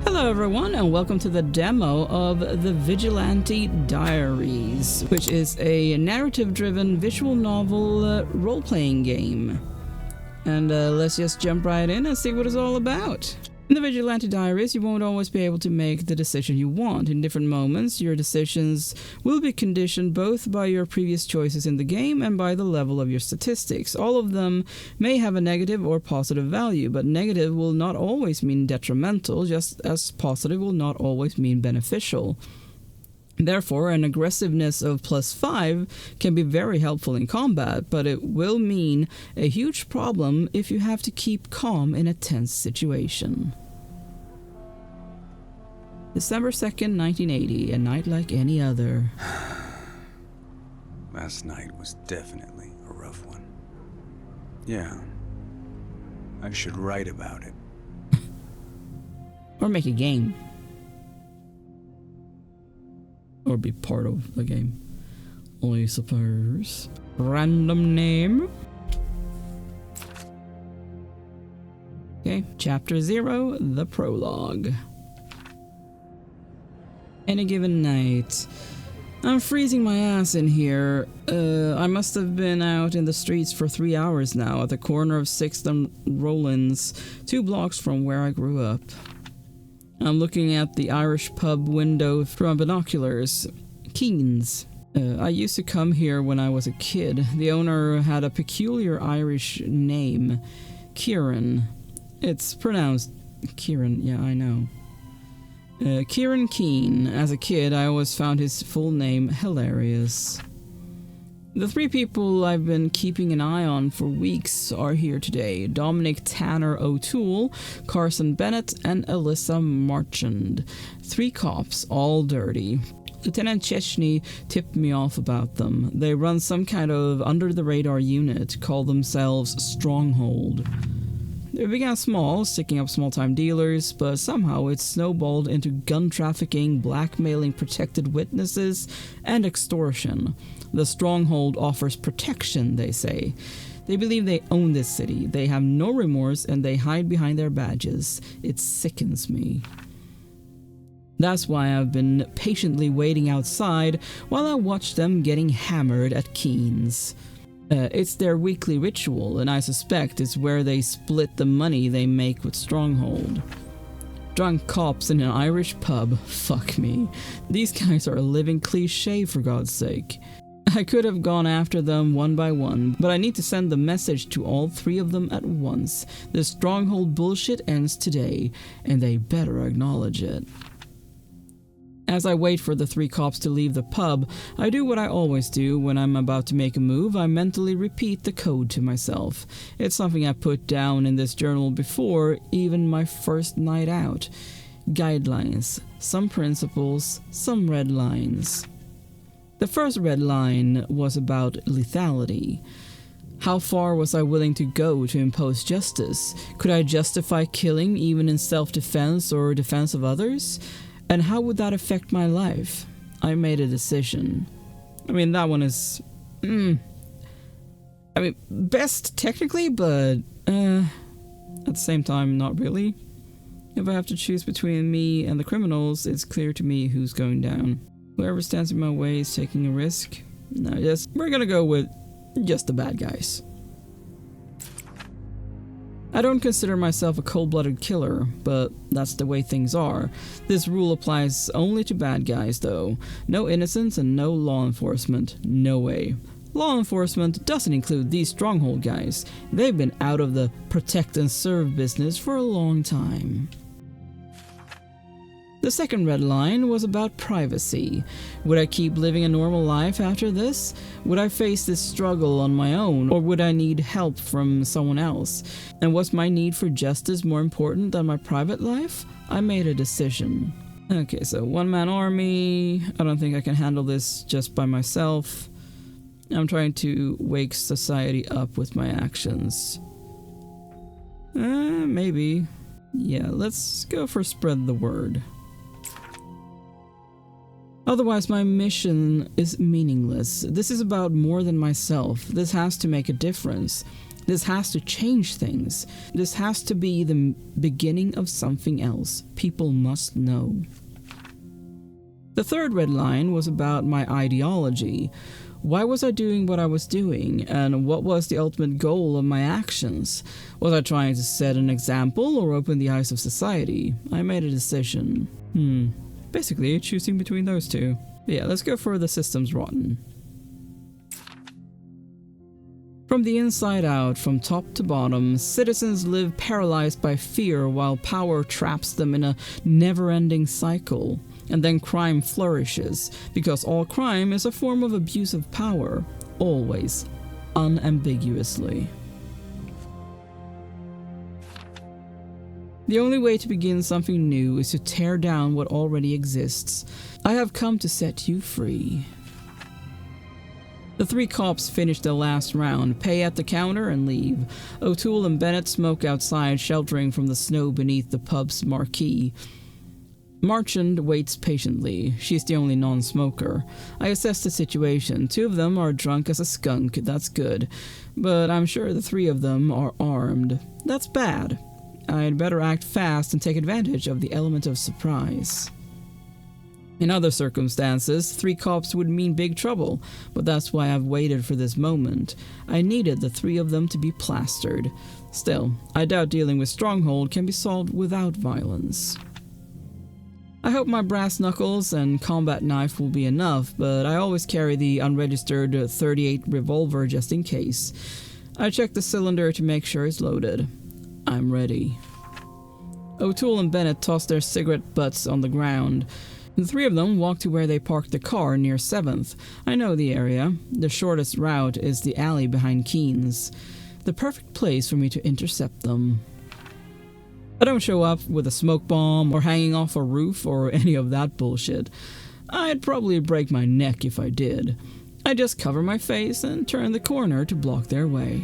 Hello everyone and welcome to the demo of the Vigilante Diaries, which is a narrative-driven visual novel role-playing game. And let's just jump right in and see what it's all about. In the Vigilante Diaries, you won't always be able to make the decision you want. In different moments, your decisions will be conditioned both by your previous choices in the game and by the level of your statistics. All of them may have a negative or positive value, but negative will not always mean detrimental, just as positive will not always mean beneficial. Therefore, an aggressiveness of +5 can be very helpful in combat, but it will mean a huge problem if you have to keep calm in a tense situation. December 2nd, 1980, a night like any other. Last night was definitely a rough one. Yeah, I should write about it. Or make a game. Or be part of the game, I suppose. Random name. Okay, Chapter 0, the prologue. Any given night. I'm freezing my ass in here. I must have been out in the streets for 3 hours now, at the corner of 6th and Rollins, 2 blocks from where I grew up. I'm looking at the Irish pub window from binoculars. Keen's. I used to come here when I was a kid. The owner had a peculiar Irish name. Kieran. It's pronounced Kieran, yeah, I know. Kieran Keane. As a kid, I always found his full name hilarious. The 3 people I've been keeping an eye on for weeks are here today. Dominic Tanner O'Toole, Carson Bennett, and Alyssa Marchand. 3 cops, all dirty. Lieutenant Chechny tipped me off about them. They run some kind of under-the-radar unit, call themselves Stronghold. They began small, sticking up small-time dealers, but somehow it snowballed into gun trafficking, blackmailing protected witnesses, and extortion. The Stronghold offers protection, they say. They believe they own this city. They have no remorse and they hide behind their badges. It sickens me. That's why I've been patiently waiting outside while I watch them getting hammered at Keen's. It's their weekly ritual, and I suspect it's where they split the money they make with Stronghold. Drunk cops in an Irish pub. Fuck me. These guys are a living cliche, for God's sake. I could have gone after them one by one, but I need to send the message to all 3 of them at once. The Stronghold bullshit ends today, and they better acknowledge it. As I wait for the 3 cops to leave the pub, I do what I always do when I'm about to make a move. I mentally repeat the code to myself. It's something I put down in this journal before even my first night out. Guidelines, some principles, some red lines. The first red line was about lethality. How far was I willing to go to impose justice? Could I justify killing even in self-defense or defense of others? And how would that affect my life? I made a decision. I mean, that one is... best technically, but... at the same time, not really. If I have to choose between me and the criminals, it's clear to me who's going down. Whoever stands in my way is taking a risk. No, we're gonna go with just the bad guys. I don't consider myself a cold-blooded killer, but that's the way things are. This rule applies only to bad guys, though. No innocents and no law enforcement. No way. Law enforcement doesn't include these Stronghold guys. They've been out of the protect and serve business for a long time. The second red line was about privacy. Would I keep living a normal life after this? Would I face this struggle on my own, or would I need help from someone else? And was my need for justice more important than my private life? I made a decision. Okay, so one-man army. I don't think I can handle this just by myself. I'm trying to wake society up with my actions. Maybe. Yeah, let's go for spread the word. Otherwise, my mission is meaningless. This is about more than myself. This has to make a difference. This has to change things. This has to be the beginning of something else. People must know. The third red line was about my ideology. Why was I doing what I was doing, and what was the ultimate goal of my actions? Was I trying to set an example or open the eyes of society? I made a decision. Basically, choosing between those two. But yeah, let's go for the system's rotten. From the inside out, from top to bottom, citizens live paralyzed by fear while power traps them in a never-ending cycle. And then crime flourishes, because all crime is a form of abuse of power. Always. Unambiguously. The only way to begin something new is to tear down what already exists. I have come to set you free. The three cops finish their last round, pay at the counter, and leave. O'Toole and Bennett smoke outside, sheltering from the snow beneath the pub's marquee. Marchand waits patiently. She's the only non-smoker. I assess the situation. 2 of them are drunk as a skunk, that's good. But I'm sure the 3 of them are armed. That's bad. I'd better act fast and take advantage of the element of surprise. In other circumstances, 3 cops would mean big trouble, but that's why I've waited for this moment. I needed the 3 of them to be plastered. Still, I doubt dealing with Stronghold can be solved without violence. I hope my brass knuckles and combat knife will be enough, but I always carry the unregistered .38 revolver just in case. I check the cylinder to make sure it's loaded. I'm ready. O'Toole and Bennett toss their cigarette butts on the ground. The 3 of them walk to where they parked the car near 7th. I know the area. The shortest route is the alley behind Keen's. The perfect place for me to intercept them. I don't show up with a smoke bomb or hanging off a roof or any of that bullshit. I'd probably break my neck if I did. I just cover my face and turn the corner to block their way.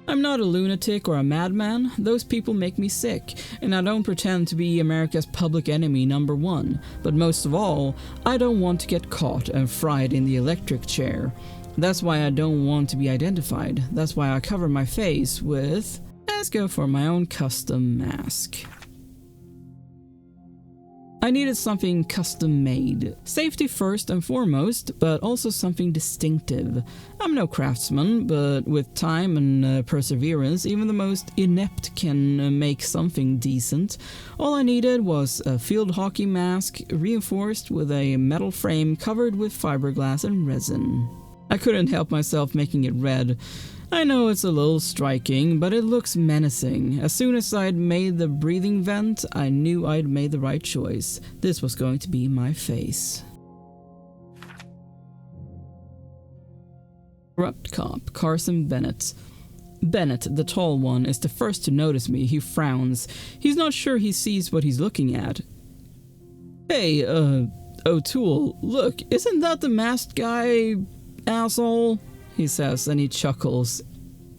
I'm not a lunatic or a madman. Those people make me sick, and I don't pretend to be America's public enemy number 1. But most of all, I don't want to get caught and fried in the electric chair. That's why I don't want to be identified. That's why I cover my face with... Let's go for my own custom mask. I needed something custom made. Safety first and foremost, but also something distinctive. I'm no craftsman, but with time and perseverance, even the most inept can make something decent. All I needed was a field hockey mask reinforced with a metal frame covered with fiberglass and resin. I couldn't help myself making it red. I know it's a little striking, but it looks menacing. As soon as I'd made the breathing vent, I knew I'd made the right choice. This was going to be my face. Corrupt cop, Carson Bennett. Bennett, the tall one, is the first to notice me. He frowns. He's not sure he sees what he's looking at. Hey, O'Toole, look, isn't that the masked guy, asshole? He says, and he chuckles.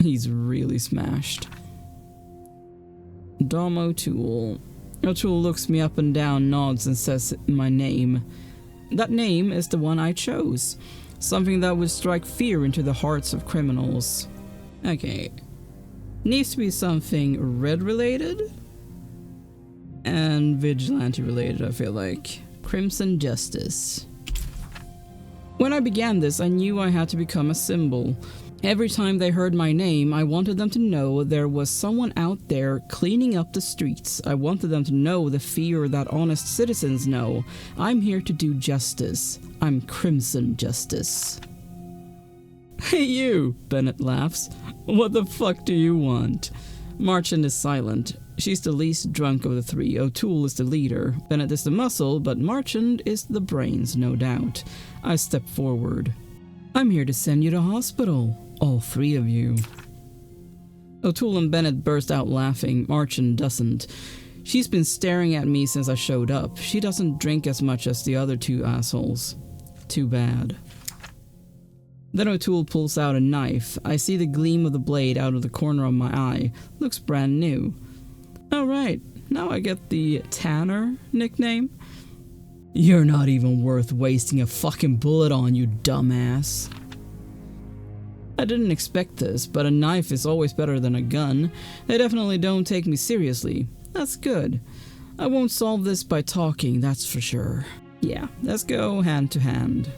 He's really smashed. Dom O'Toole. O'Toole looks me up and down, nods, and says my name. That name is the one I chose. Something that would strike fear into the hearts of criminals. Okay. Needs to be something red-related? And vigilante-related, I feel like. Crimson Justice. When I began this, I knew I had to become a symbol. Every time they heard my name, I wanted them to know there was someone out there cleaning up the streets. I wanted them to know the fear that honest citizens know. I'm here to do justice. I'm Crimson Justice. Hey you, Bennett laughs. What the fuck do you want? Marchand is silent. She's the least drunk of the 3. O'Toole is the leader. Bennett is the muscle, but Marchand is the brains, no doubt. I step forward. I'm here to send you to hospital. All 3 of you. O'Toole and Bennett burst out laughing. Marchand doesn't. She's been staring at me since I showed up. She doesn't drink as much as the other 2 assholes. Too bad. Then O'Toole pulls out a knife. I see the gleam of the blade out of the corner of my eye. Looks brand new. Oh right, now I get the Tanner nickname. You're not even worth wasting a fucking bullet on, you dumbass. I didn't expect this, but a knife is always better than a gun. They definitely don't take me seriously. That's good. I won't solve this by talking, that's for sure. Yeah, let's go hand to hand.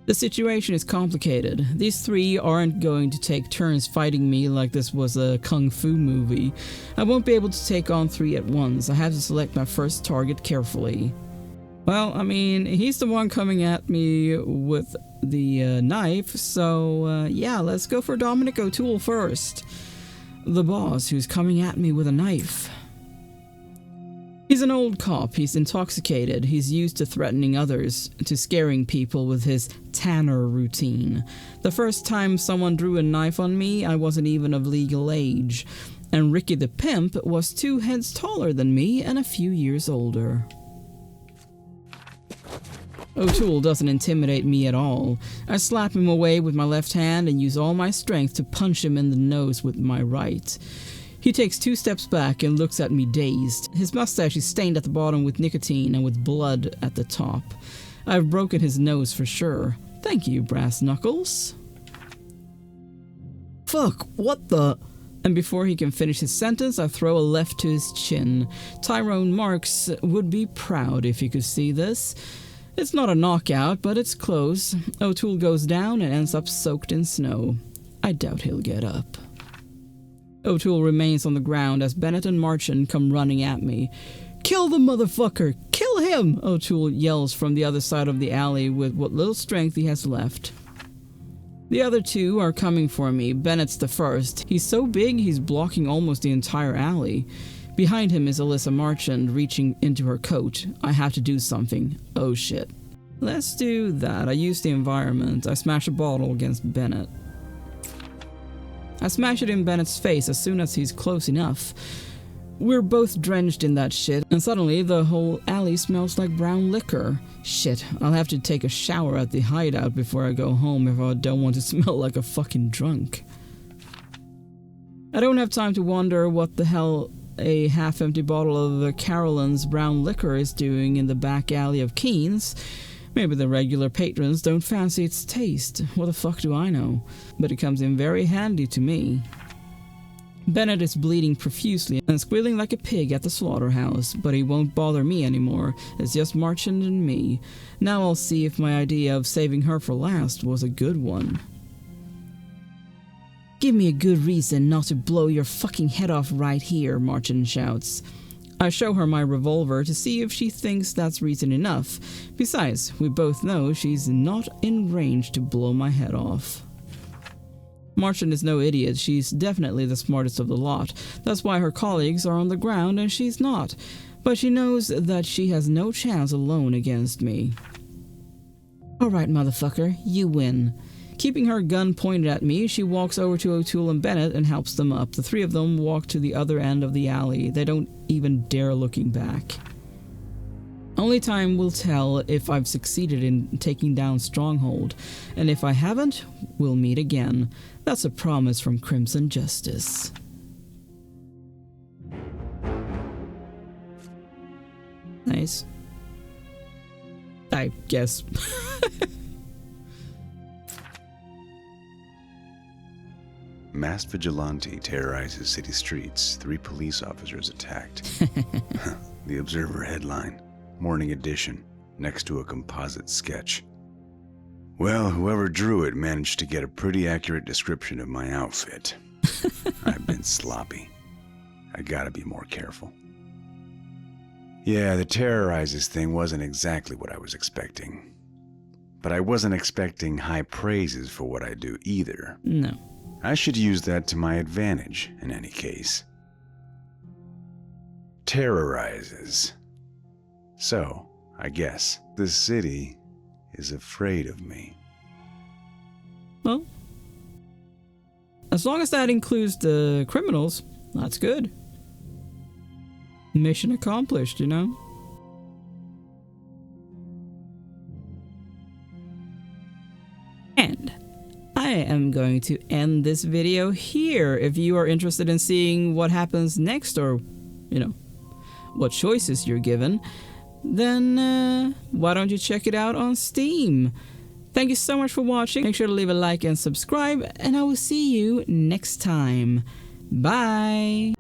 The situation is complicated. These three aren't going to take turns fighting me like this was a kung fu movie. I won't be able to take on three at once. I have to select my first target carefully. Well, I mean, he's the one coming at me with the knife, so yeah, let's go for Dominic O'Toole first. The boss who's coming at me with a knife. He's an old cop, he's intoxicated, he's used to threatening others, to scaring people with his Tanner routine. The first time someone drew a knife on me, I wasn't even of legal age, and Ricky the Pimp was 2 heads taller than me and a few years older. O'Toole doesn't intimidate me at all. I slap him away with my left hand and use all my strength to punch him in the nose with my right. He takes 2 steps back and looks at me dazed. His mustache is stained at the bottom with nicotine and with blood at the top. I've broken his nose for sure. Thank you, Brass Knuckles. Fuck, what the... And before he can finish his sentence, I throw a left to his chin. Tyrone Marks would be proud if he could see this. It's not a knockout, but it's close. O'Toole goes down and ends up soaked in snow. I doubt he'll get up. O'Toole remains on the ground as Bennett and Marchand come running at me. "Kill the motherfucker! Kill him!" O'Toole yells from the other side of the alley with what little strength he has left. The other 2 are coming for me. Bennett's the first. He's so big he's blocking almost the entire alley. Behind him is Alyssa Marchand reaching into her coat. I have to do something. Oh shit. Let's do that. I use the environment. I smash a bottle against Bennett. I smash it in Bennett's face as soon as he's close enough. We're both drenched in that shit, and suddenly the whole alley smells like brown liquor. Shit, I'll have to take a shower at the hideout before I go home if I don't want to smell like a fucking drunk. I don't have time to wonder what the hell a half-empty bottle of Carolyn's brown liquor is doing in the back alley of Keen's. Maybe the regular patrons don't fancy its taste. What the fuck do I know? But it comes in very handy to me. Bennett is bleeding profusely and squealing like a pig at the slaughterhouse, but he won't bother me anymore. It's just Marchand and me. Now I'll see if my idea of saving her for last was a good one. "Give me a good reason not to blow your fucking head off right here," Marchand shouts. I show her my revolver to see if she thinks that's reason enough. Besides, we both know she's not in range to blow my head off. Marchand is no idiot. She's definitely the smartest of the lot. That's why her colleagues are on the ground and she's not. But she knows that she has no chance alone against me. "Alright, motherfucker, you win." Keeping her gun pointed at me, she walks over to O'Toole and Bennett and helps them up. The 3 of them walk to the other end of the alley. They don't even dare looking back. Only time will tell if I've succeeded in taking down Stronghold, and if I haven't, we'll meet again. That's a promise from Crimson Justice. Nice. I guess. Masked vigilante terrorizes city streets. 3 police officers attacked. The Observer headline. Morning edition. Next to a composite sketch. Well, whoever drew it managed to get a pretty accurate description of my outfit. I've been sloppy. I gotta be more careful. Yeah, the terrorizes thing wasn't exactly what I was expecting. But I wasn't expecting high praises for what I do either. No. I should use that to my advantage, in any case. Terrorizes. So, I guess, the city is afraid of me. Well, as long as that includes the criminals, that's good. Mission accomplished, you know? And I am going to end this video here. If you are interested in seeing what happens next, or, you know, what choices you're given, then why don't you check it out on Steam? Thank you so much for watching. Make sure to leave a like and subscribe, and I will see you next time. Bye!